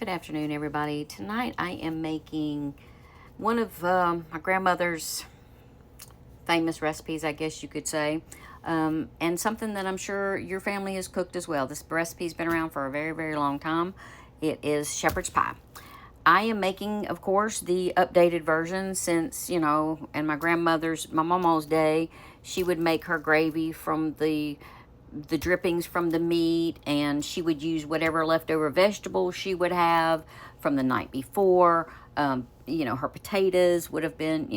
Good afternoon, everybody. Tonight I am making one of my grandmother's famous recipes, I guess you could say, and something that I'm sure your family has cooked as well. This recipe's been around for a very, very long time. It is shepherd's pie. I am making, of course, the updated version since, you know, in my mama's day, she would make her gravy from the drippings from the meat, and she would use whatever leftover vegetables she would have from the night before. You know, her potatoes would have been,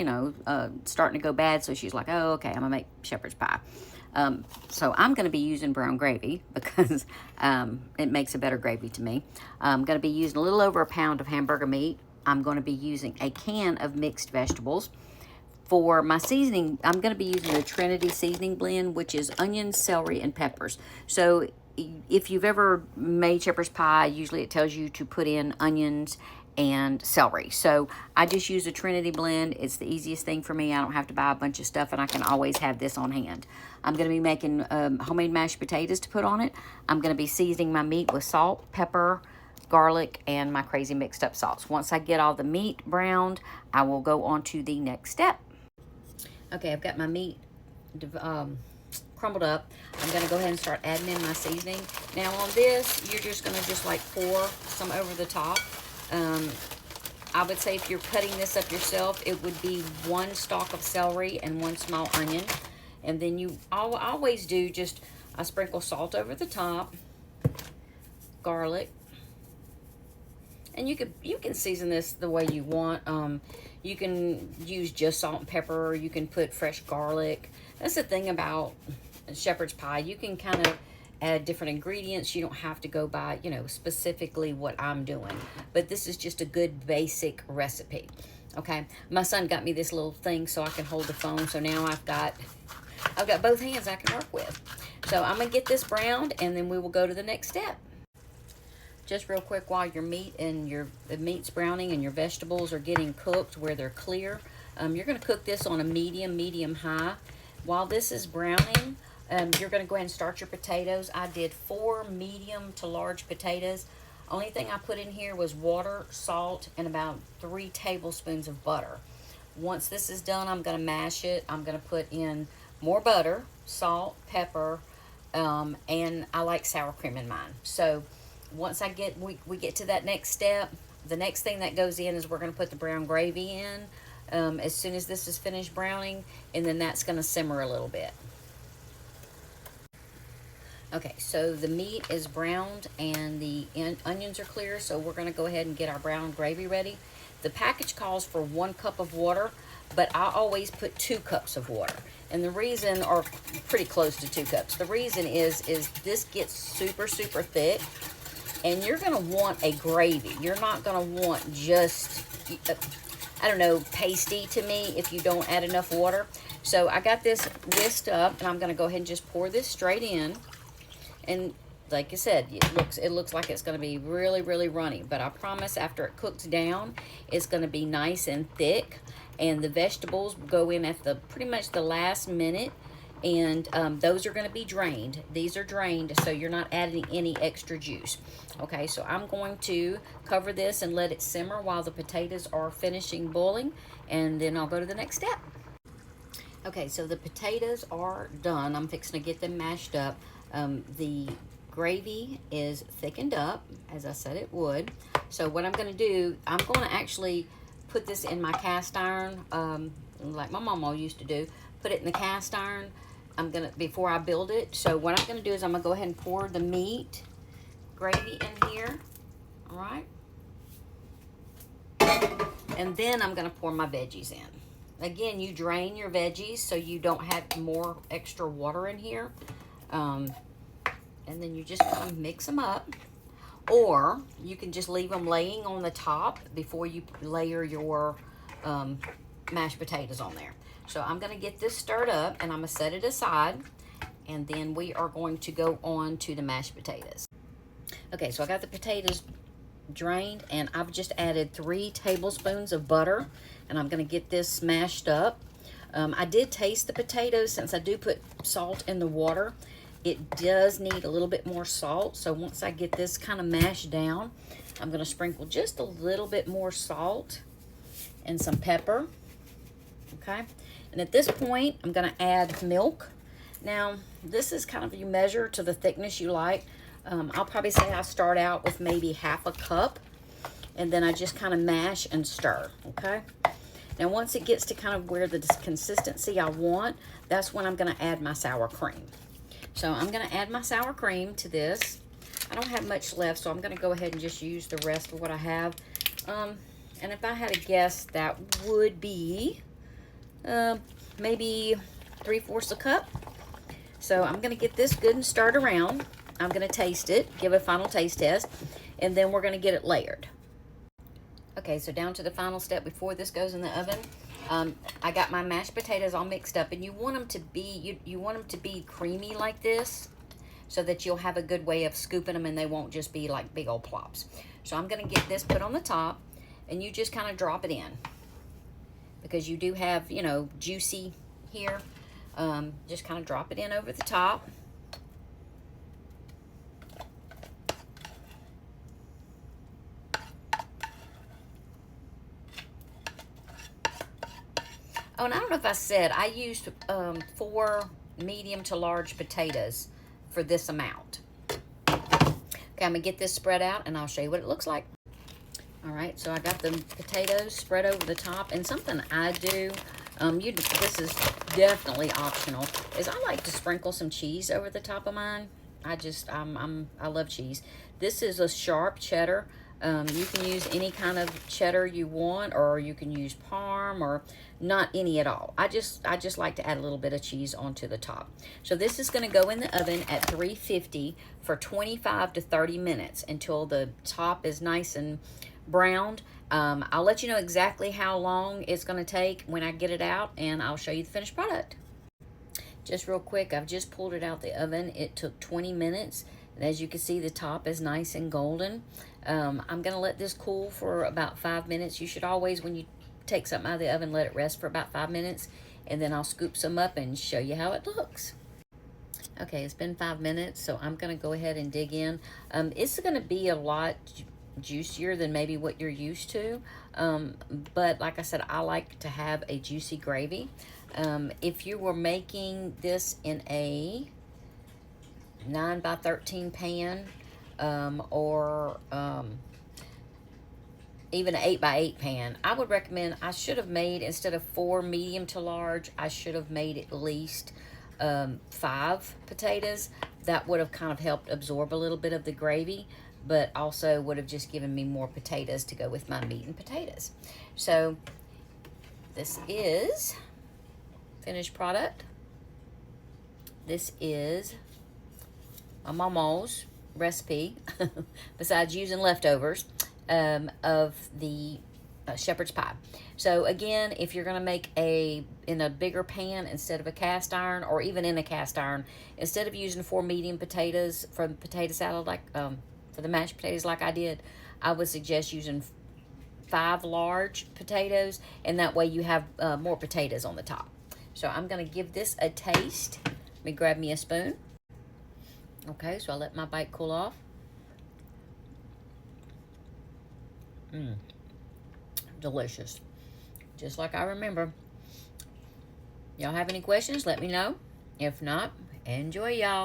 starting to go bad, so she's like, oh, okay, I'm gonna make shepherd's pie. So I'm going to be using brown gravy because it makes a better gravy to me. I'm going to be using a little over a pound of hamburger meat. I'm going to be using a can of mixed vegetables. For my seasoning, I'm going to be using the Trinity seasoning blend, which is onions, celery, and peppers. So if you've ever made shepherd's pie, usually it tells you to put in onions and celery. So I just use a Trinity blend. It's the easiest thing for me. I don't have to buy a bunch of stuff, and I can always have this on hand. I'm going to be making homemade mashed potatoes to put on it. I'm going to be seasoning my meat with salt, pepper, garlic, and my crazy mixed up sauce. Once I get all the meat browned, I will go on to the next step. Okay, I've got my meat crumbled up. I'm going to go ahead and start adding in my seasoning. Now on this, you're just going to just like pour some over the top. I would say if you're cutting this up yourself, it would be 1 stalk of celery and 1 small onion. And then I'll always do just a sprinkle salt over the top, garlic. And you can season this the way you want. You can use just salt and pepper. You can put fresh garlic. That's the thing about shepherd's pie. You can kind of add different ingredients. You don't have to go by, specifically what I'm doing. But this is just a good basic recipe. Okay, my son got me this little thing so I can hold the phone. So now I've got both hands I can work with. So I'm gonna get this browned, and then we will go to the next step. Just real quick, while your meat and the meat's browning and your vegetables are getting cooked where they're clear, you're going to cook this on a medium high. While this is browning, you're going to go ahead and start your potatoes. I did 4 medium to large potatoes. Only thing I put in here was water, salt, and about 3 tablespoons of butter. Once this is done, I'm going to mash it. I'm going to put in more butter, salt, pepper, and I like sour cream in mine. So once we get to that next step, the next thing that goes in is we're going to put the brown gravy in as soon as this is finished browning, and then that's going to simmer a little bit. Okay, so the meat is browned and the onions are clear, so we're going to go ahead and get our brown gravy ready. The package calls for 1 cup of water, but I always put 2 cups of water. And the reason, or pretty close to 2 cups, the reason is this gets super, super thick. And you're going to want a gravy. You're not going to want just, pasty to me if you don't add enough water. So I got this whisked up, and I'm going to go ahead and just pour this straight in. And like I said, it looks like it's going to be really, really runny. But I promise after it cooks down, it's going to be nice and thick. And the vegetables go in at pretty much the last minute. And those are going to be drained. These are drained, so you're not adding any extra juice. Okay, so I'm going to cover this and let it simmer while the potatoes are finishing boiling, and then I'll go to the next step. Okay, so the potatoes are done. I'm fixing to get them mashed up. The gravy is thickened up, as I said it would. So what I'm going to do, I'm going to actually put this in my cast iron, like my mama used to do. Put it in the cast iron. Before I build it. So what I'm gonna do is I'm gonna go ahead and pour the meat gravy in here. All right. And then I'm gonna pour my veggies in. Again, you drain your veggies so you don't have more extra water in here. And then you just kind of mix them up. Or you can just leave them laying on the top before you layer your mashed potatoes on there. So I'm going to get this stirred up, and I'm going to set it aside, and then we are going to go on to the mashed potatoes. Okay, so I got the potatoes drained, and I've just added 3 tablespoons of butter, and I'm going to get this smashed up. I did taste the potatoes since I do put salt in the water. It does need a little bit more salt. So once I get this kind of mashed down, I'm going to sprinkle just a little bit more salt and some pepper. Okay. And at this point, I'm going to add milk. Now, this is kind of, you measure to the thickness you like. I'll probably say I start out with maybe half a cup, and then I just kind of mash and stir, okay? Now, once it gets to kind of where the consistency I want, that's when I'm going to add my sour cream. So I'm going to add my sour cream to this. I don't have much left, so I'm going to go ahead and just use the rest of what I have. And if I had to guess, that would be maybe 3/4 a cup. So I'm going to get this good and stirred around. I'm going to taste it, give it a final taste test, and then we're going to get it layered. Okay, so down to the final step before this goes in the oven. I got my mashed potatoes all mixed up, and you want them to be you want them to be creamy like this, so that you'll have a good way of scooping them and they won't just be like big old plops. So I'm going to get this put on the top, and you just kind of drop it in, because you do have, you know, juicy here. Just kind of drop it in over the top. Oh, and I don't know if I said, I used 4 medium to large potatoes for this amount. Okay, I'm gonna get this spread out and I'll show you what it looks like. All right, so I got the potatoes spread over the top, and something I do, this is definitely optional, is I like to sprinkle some cheese over the top of mine. I love cheese. This is a sharp cheddar. You can use any kind of cheddar you want, or you can use Parm, or not any at all. I just like to add a little bit of cheese onto the top. So this is going to go in the oven at 350 for 25 to 30 minutes until the top is nice and browned. I'll let you know exactly how long it's going to take when I get it out, and I'll show you the finished product. Just real quick, I've just pulled it out the oven. It took 20 minutes. And as you can see, the top is nice and golden. I'm going to let this cool for about 5 minutes. You should always, when you take something out of the oven, let it rest for about 5 minutes. And then I'll scoop some up and show you how it looks. Okay, it's been 5 minutes, so I'm going to go ahead and dig in. It's going to be a lot juicier than maybe what you're used to. But like I said, I like to have a juicy gravy. If you were making this in a 9 by 13 pan, or even an 8 by 8 pan, I would recommend, I should have made, instead of 4 medium to large, I should have made at least 5 potatoes. That would have kind of helped absorb a little bit of the gravy, but also would have just given me more potatoes to go with my meat and potatoes. So this is finished product. This is my mama's recipe, besides using leftovers, of the shepherd's pie. So again, if you're going to make in a bigger pan instead of a cast iron, or even in a cast iron, instead of using 4 medium potatoes for potato salad, like for the mashed potatoes like I did, I would suggest using 5 large potatoes, and that way you have more potatoes on the top. So I'm going to give this a taste. Let me grab me a spoon. Okay, so I'll let my bite cool off. Delicious. Just like I remember. Y'all have any questions? Let me know. If not, enjoy, y'all.